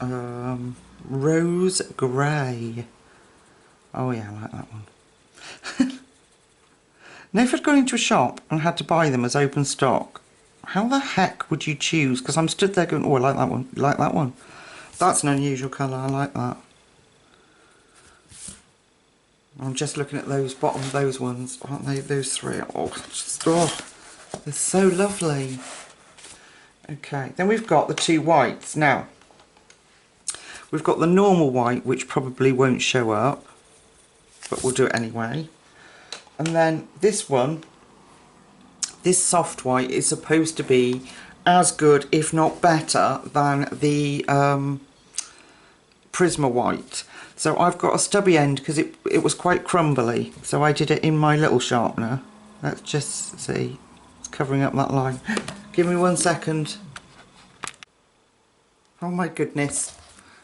Rose Grey. Oh yeah, I like that one. Now if I'd gone into a shop and had to buy them as open stock, how the heck would you choose? Because I'm stood there going, oh, I like that one, like that one. That's an unusual colour, I like that. I'm just looking at those bottom, those ones, aren't they? Those three. Oh, just, oh, they're so lovely. Okay, then we've got the two whites. Now, we've got the normal white, which probably won't show up, but we'll do it anyway. And then this one, this soft white is supposed to be as good, if not better, than the Prisma white. So I've got a stubby end because it was quite crumbly. So I did it in my little sharpener. Let's just see. It's covering up that line. Give me 1 second. Oh my goodness.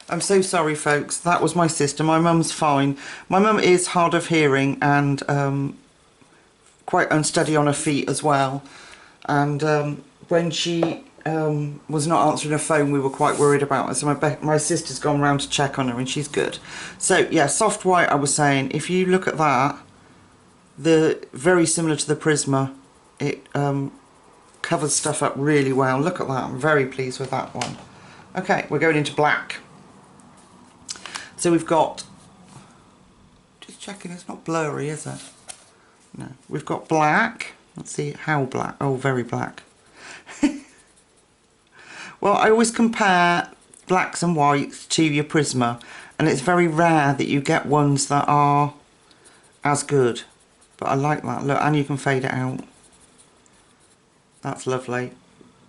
I'm so sorry folks. That was my sister. My mum's fine. My mum is hard of hearing and quite unsteady on her feet as well. And when she was not answering her phone, we were quite worried about her. So my sister's gone round to check on her and she's good. So yeah, soft white, I was saying, if you look at that, very similar to the Prisma. It covers stuff up really well. Look at that. I'm very pleased with that one. Okay, we're going into black. So we've got, just checking, it's not blurry, is it? No. We've got black. Let's see how black. Oh, very black. Well, I always compare blacks and whites to your Prisma, and it's very rare that you get ones that are as good. But I like that. Look, and you can fade it out. That's lovely.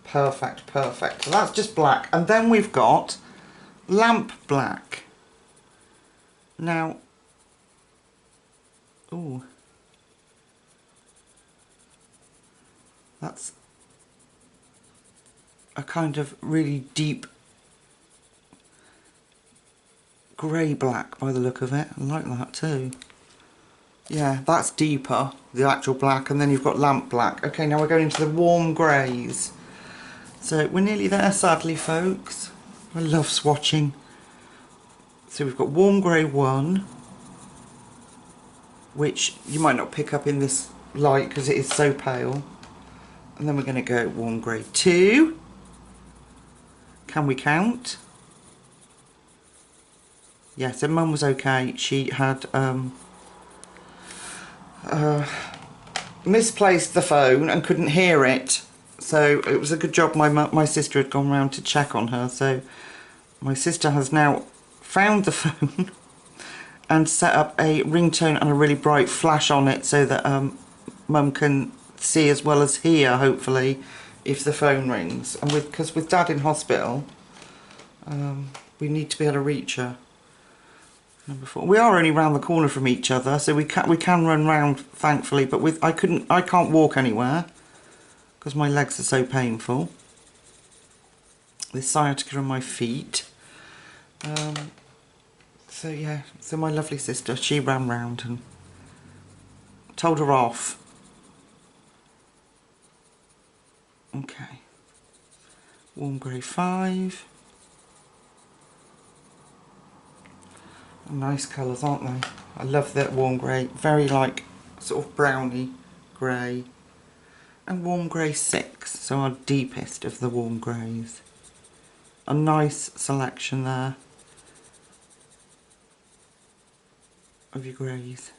Perfect, perfect. So that's just black. And then we've got lamp black. Now, ooh, that's a kind of really deep grey black by the look of it. I like that too. Yeah, that's deeper, the actual black, and then you've got lamp black. Okay, now we're going into the warm greys. So we're nearly there, sadly, folks. I love swatching. So we've got warm grey 1, which you might not pick up in this light because it is so pale. And then we're going to go warm grey 2. Can we count? Yes, and Mum was okay. She had misplaced the phone and couldn't hear it. So it was a good job my sister had gone round to check on her. So my sister has now found the phone and set up a ringtone and a really bright flash on it so that Mum can see as well as hear, hopefully, if the phone rings. And because with Dad in hospital, we need to be able to reach her. Number 4. We are only round the corner from each other, so we can run round, thankfully. But I can't walk anywhere because my legs are so painful. This sciatica in my feet. So yeah, so my lovely sister, she ran round and told her off. Okay. Warm grey 5. Nice colours, aren't they? I love that warm grey. Very like sort of browny grey. And warm grey 6, so our deepest of the warm greys. A nice selection there of your greys.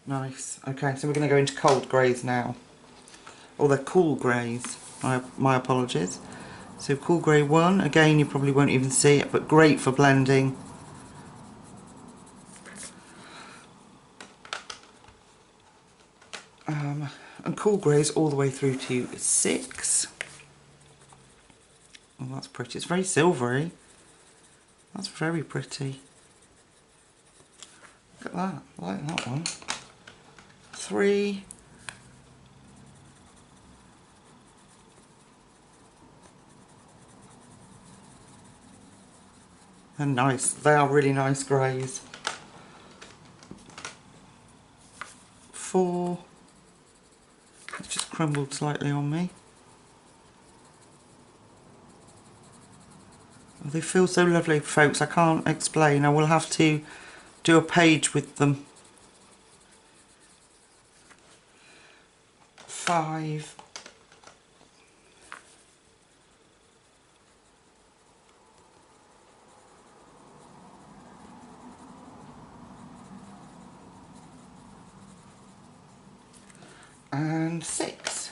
Nice. Okay, so we're going to go into cold greys now. Or they're cool greys. My apologies. So Cool Grey 1, again you probably won't even see it, but great for blending. And Cool Grey's all the way through to 6. Oh, that's pretty. It's very silvery. That's very pretty. Look at that. I like that one. 3. They're nice. They are really nice greys. 4. It's just crumbled slightly on me. Oh, they feel so lovely, folks. I can't explain. I will have to do a page with them. 5. And 6,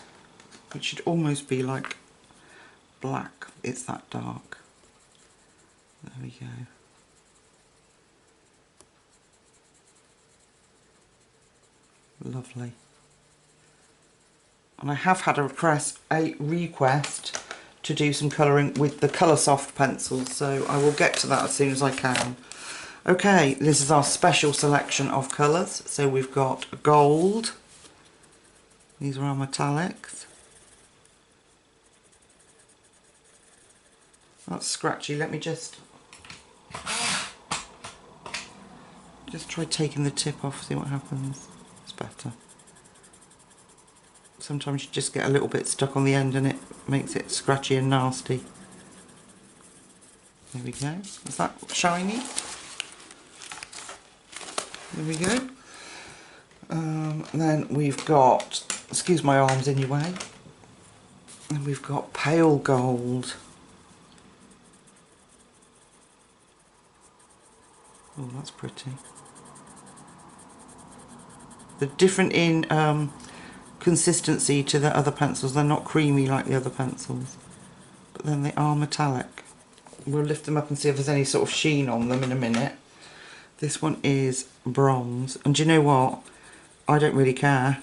which should almost be like black. It's that dark. There we go. Lovely. And I have had a request to do some colouring with the Colour Soft pencils, so I will get to that as soon as I can. Okay, this is our special selection of colours. So we've got gold. These are our metallics. That's scratchy. Let me just try taking the tip off, see what happens. It's better. Sometimes you just get a little bit stuck on the end and it makes it scratchy and nasty. There we go. Is that shiny? There we go. Then we've got, excuse my arms in your way, and we've got pale gold. Oh, that's pretty. They're different in consistency to the other pencils. They're not creamy like the other pencils, but then they are metallic. We'll lift them up and see if there's any sort of sheen on them in a minute. This one is bronze, and do you know what? I don't really care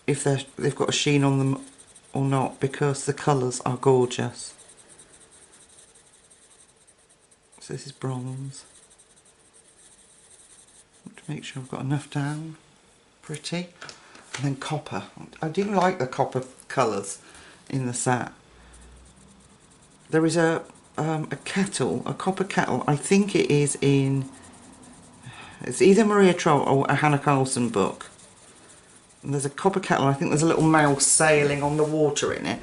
if they've got a sheen on them or not, because the colours are gorgeous. So this is bronze. To make sure I've got enough down. Pretty. And then copper. I do like the copper colours in the set. There is a kettle, a copper kettle. I think it is in, it's either Maria Troll or a Hannah Carlson book. And there's a copper kettle. I think there's a little mouse sailing on the water in it.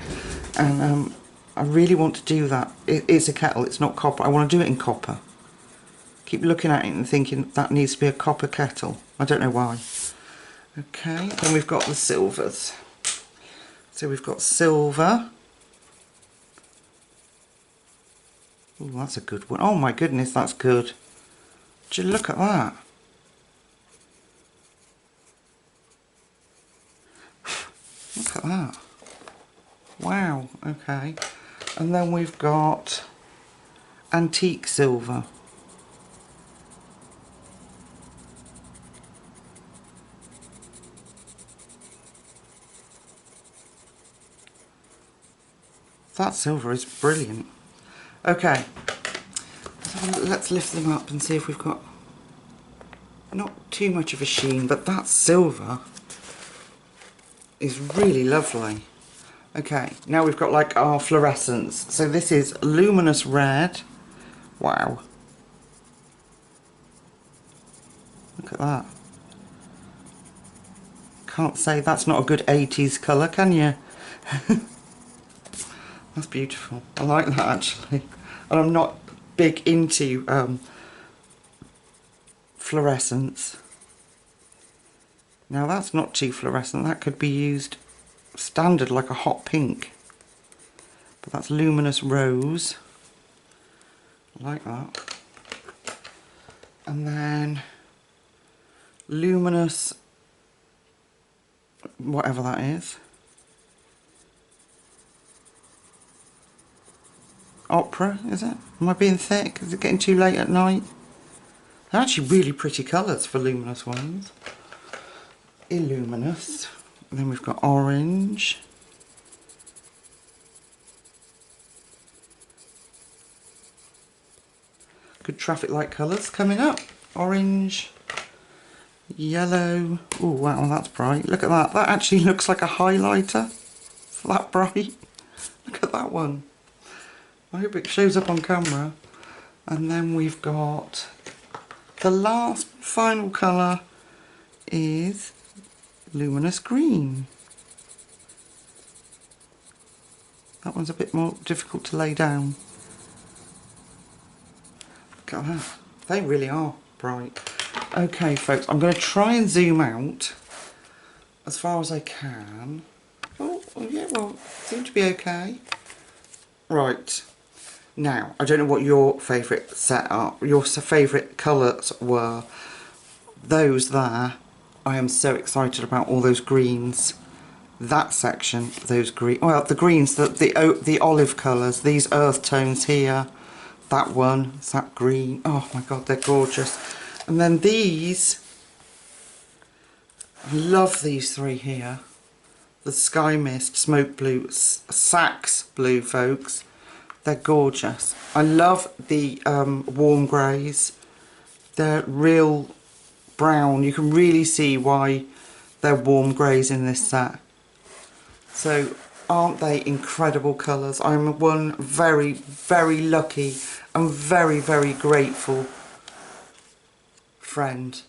And I really want to do that. It's a kettle, it's not copper. I want to do it in copper. Keep looking at it and thinking that needs to be a copper kettle. I don't know why. Okay, then we've got the silvers. So we've got silver. Oh, that's a good one. Oh my goodness, that's good. Do you look at that? Look at that. Wow, okay. And then we've got antique silver. That silver is brilliant. Okay, so let's lift them up and see if we've got not too much of a sheen, but that silver is really lovely. Okay, now we've got like our fluorescence. So this is Luminous Red. Wow. Look at that. Can't say that's not a good 80s colour, can you? That's beautiful. I like that actually. And I'm not big into fluorescence. Now that's not too fluorescent. That could be used standard like a hot pink. But that's Luminous Rose. I like that. And then Luminous, whatever that is. Ochre, is it? Am I being thick? Is it getting too late at night? They're actually really pretty colours for luminous ones. Illuminous. And then we've got orange. Good traffic light colours coming up. Orange, yellow. Oh wow, that's bright. Look at that. That actually looks like a highlighter. It's that bright. Look at that one. I hope it shows up on camera. And then we've got the last final colour is Luminous Green. That one's a bit more difficult to lay down. Look at that. They really are bright. Okay folks, I'm going to try and zoom out as far as I can. Oh yeah, well, seem to be okay. Right. Now, I don't know what your favourite setup, your favourite colours were. Those there, I am so excited about all those greens. That section, those green, well, the greens, the olive colours, these earth tones here. That one, Sap Green. Oh my god, they're gorgeous. And then these, I love these three here. The Sky Mist, Smoke Blue, Sax Blue, folks. They're gorgeous. I love the warm greys. They're real brown. You can really see why they're warm greys in this set. So, aren't they incredible colours? I'm one very, very lucky and very, very grateful friend.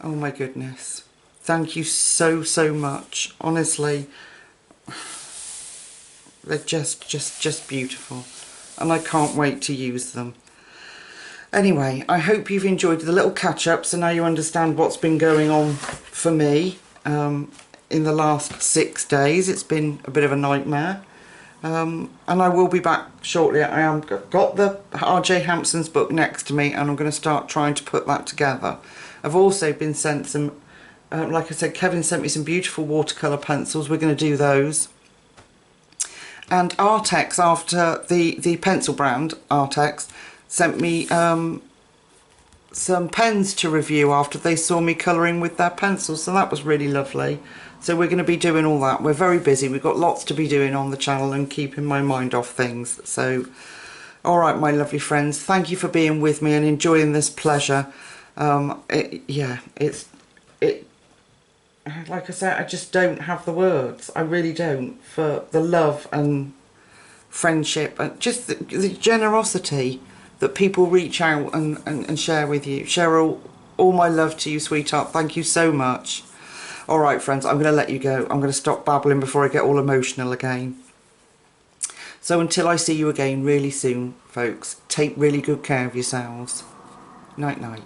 Oh my goodness. Thank you so, so much. Honestly, they're just beautiful. And I can't wait to use them. Anyway, I hope you've enjoyed the little catch-up, so now you understand what's been going on for me in the last 6 days. It's been a bit of a nightmare. And I will be back shortly. Got the R.J. Hampson's book next to me, and I'm going to start trying to put that together. I've also been sent some, like I said, Kevin sent me some beautiful watercolour pencils. We're going to do those. And Artex, after the pencil brand, Artex, sent me some pens to review after they saw me colouring with their pencils. So that was really lovely. So we're going to be doing all that. We're very busy. We've got lots to be doing on the channel and keeping my mind off things. So, alright my lovely friends, thank you for being with me and enjoying this pleasure. Like I said, I just don't have the words. I really don't, for the love and friendship and just the generosity that people reach out and share with you. Sheryl, all my love to you, sweetheart. Thank you so much. Alright friends, I'm going to let you go. I'm going to stop babbling before I get all emotional again. So until I see you again really soon, folks, take really good care of yourselves. Night night.